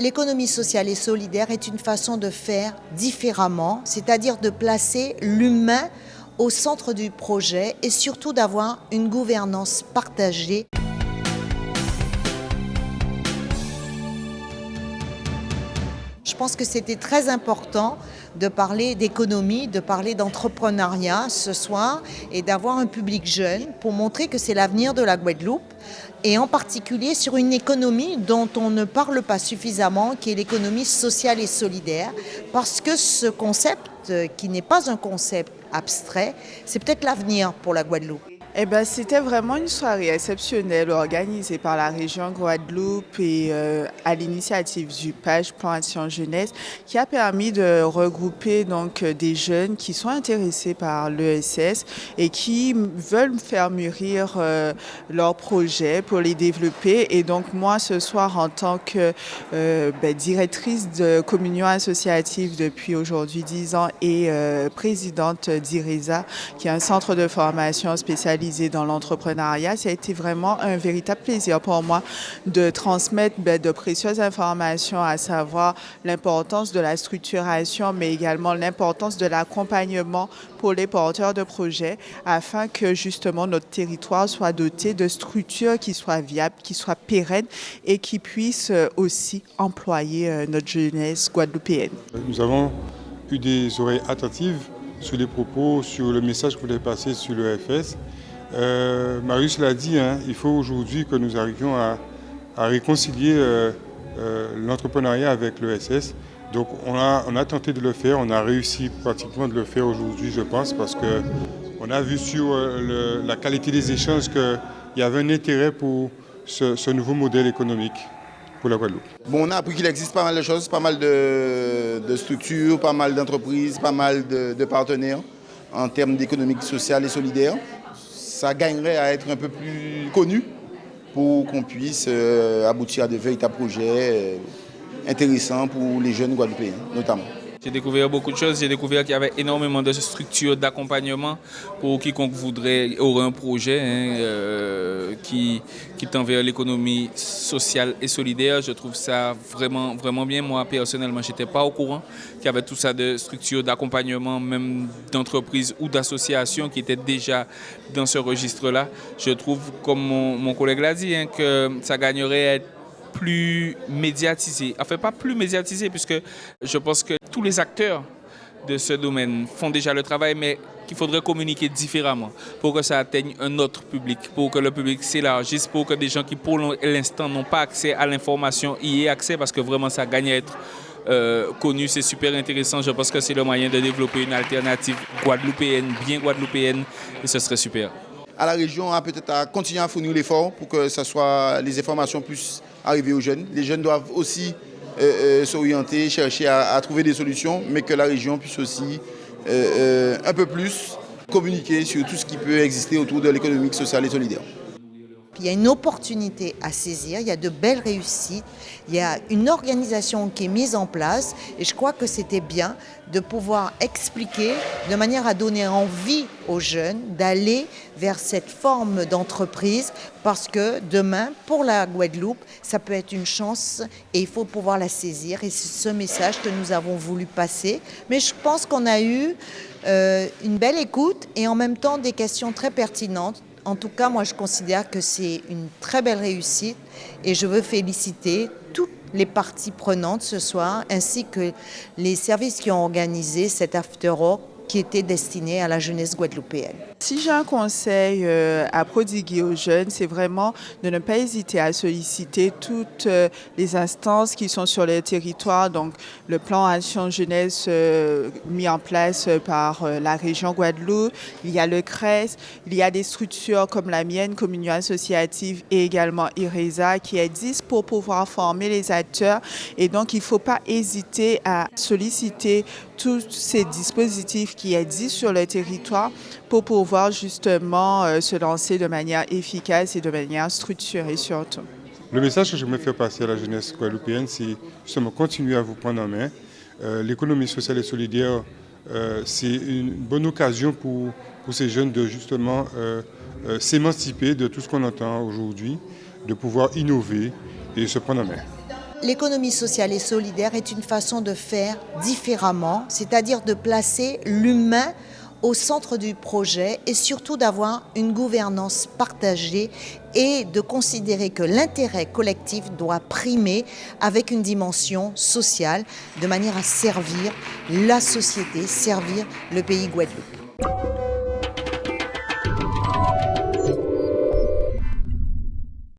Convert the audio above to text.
L'économie sociale et solidaire est une façon de faire différemment, c'est-à-dire de placer l'humain au centre du projet et surtout d'avoir une gouvernance partagée. Je pense que c'était très important de parler d'économie, de parler d'entrepreneuriat ce soir et d'avoir un public jeune pour montrer que c'est l'avenir de la Guadeloupe et en particulier sur une économie dont on ne parle pas suffisamment, qui est l'économie sociale et solidaire, parce que ce concept, qui n'est pas un concept abstrait, c'est peut-être l'avenir pour la Guadeloupe. C'était vraiment une soirée exceptionnelle organisée par la région Guadeloupe et à l'initiative du PAGE Plan Action Jeunesse qui a permis de regrouper donc des jeunes qui sont intéressés par l'ESS et qui veulent faire mûrir leurs projets pour les développer. Et donc moi ce soir en tant que directrice de Communion associative depuis aujourd'hui 10 ans et présidente d'IRESA qui est un centre de formation spécialisé dans l'entrepreneuriat, ça a été vraiment un véritable plaisir pour moi de transmettre de précieuses informations, à savoir l'importance de la structuration, mais également l'importance de l'accompagnement pour les porteurs de projets, afin que justement notre territoire soit doté de structures qui soient viables, qui soient pérennes et qui puissent aussi employer notre jeunesse guadeloupéenne. Nous avons eu des oreilles attentives sur les propos, sur le message que vous voulez passer sur l'EFS. Marius l'a dit, il faut aujourd'hui que nous arrivions à réconcilier l'entrepreneuriat avec l'ESS. Donc on a tenté de le faire, on a réussi pratiquement de le faire aujourd'hui, je pense, parce qu'on a vu sur la qualité des échanges qu'il y avait un intérêt pour ce nouveau modèle économique pour la Guadeloupe. Bon, on a appris qu'il existe pas mal de choses, pas mal de structures, pas mal d'entreprises, pas mal de partenaires en termes d'économie sociale et solidaire. Ça gagnerait à être un peu plus connu pour qu'on puisse aboutir à de véritables projets intéressants pour les jeunes Guadeloupéens notamment. J'ai découvert beaucoup de choses. J'ai découvert qu'il y avait énormément de structures d'accompagnement pour quiconque aurait un projet qui tend vers l'économie sociale et solidaire. Je trouve ça vraiment, vraiment bien. Moi, personnellement, je n'étais pas au courant qu'il y avait tout ça de structures d'accompagnement, même d'entreprises ou d'associations qui étaient déjà dans ce registre-là. Je trouve, comme mon collègue l'a dit, que ça gagnerait à être plus médiatisé. Enfin, pas plus médiatisé, puisque je pense que tous les acteurs de ce domaine font déjà le travail, mais qu'il faudrait communiquer différemment pour que ça atteigne un autre public, pour que le public s'élargisse, pour que des gens qui pour l'instant n'ont pas accès à l'information y aient accès, parce que vraiment ça gagne à être connu. C'est super intéressant. Je pense que c'est le moyen de développer une alternative guadeloupéenne, bien guadeloupéenne, et ce serait super. À la région, peut-être à continuer à fournir l'effort pour que ça soit, les informations puissent arriver aux jeunes. Les jeunes doivent aussi s'orienter, chercher à trouver des solutions, mais que la région puisse aussi un peu plus communiquer sur tout ce qui peut exister autour de l'économie sociale et solidaire. Il y a une opportunité à saisir, il y a de belles réussites, il y a une organisation qui est mise en place et je crois que c'était bien de pouvoir expliquer de manière à donner envie aux jeunes d'aller vers cette forme d'entreprise parce que demain, pour la Guadeloupe, ça peut être une chance et il faut pouvoir la saisir et c'est ce message que nous avons voulu passer. Mais je pense qu'on a eu une belle écoute et en même temps des questions très pertinentes. En tout cas, moi, je considère que c'est une très belle réussite et je veux féliciter toutes les parties prenantes ce soir, ainsi que les services qui ont organisé cet after-work qui était destiné à la jeunesse guadeloupéenne. Si j'ai un conseil à prodiguer aux jeunes, c'est vraiment de ne pas hésiter à solliciter toutes les instances qui sont sur le territoire, donc le plan Action Jeunesse mis en place par la région Guadeloupe, il y a le CRES, il y a des structures comme la mienne, Communion associative et également IRESA qui existent pour pouvoir former les acteurs et donc il ne faut pas hésiter à solliciter tous ces dispositifs qui existent sur le territoire pour pouvoir justement se lancer de manière efficace et de manière structurée surtout. Le message que je me fais passer à la jeunesse guadeloupéenne, c'est justement continuer à vous prendre en main. L'économie sociale et solidaire, c'est une bonne occasion pour ces jeunes de justement s'émanciper de tout ce qu'on entend aujourd'hui, de pouvoir innover et se prendre en main. l'économie sociale et solidaire est une façon de faire différemment, c'est-à-dire de placer l'humain au centre du projet et surtout d'avoir une gouvernance partagée et de considérer que l'intérêt collectif doit primer avec une dimension sociale de manière à servir la société, servir le pays Guadeloupe.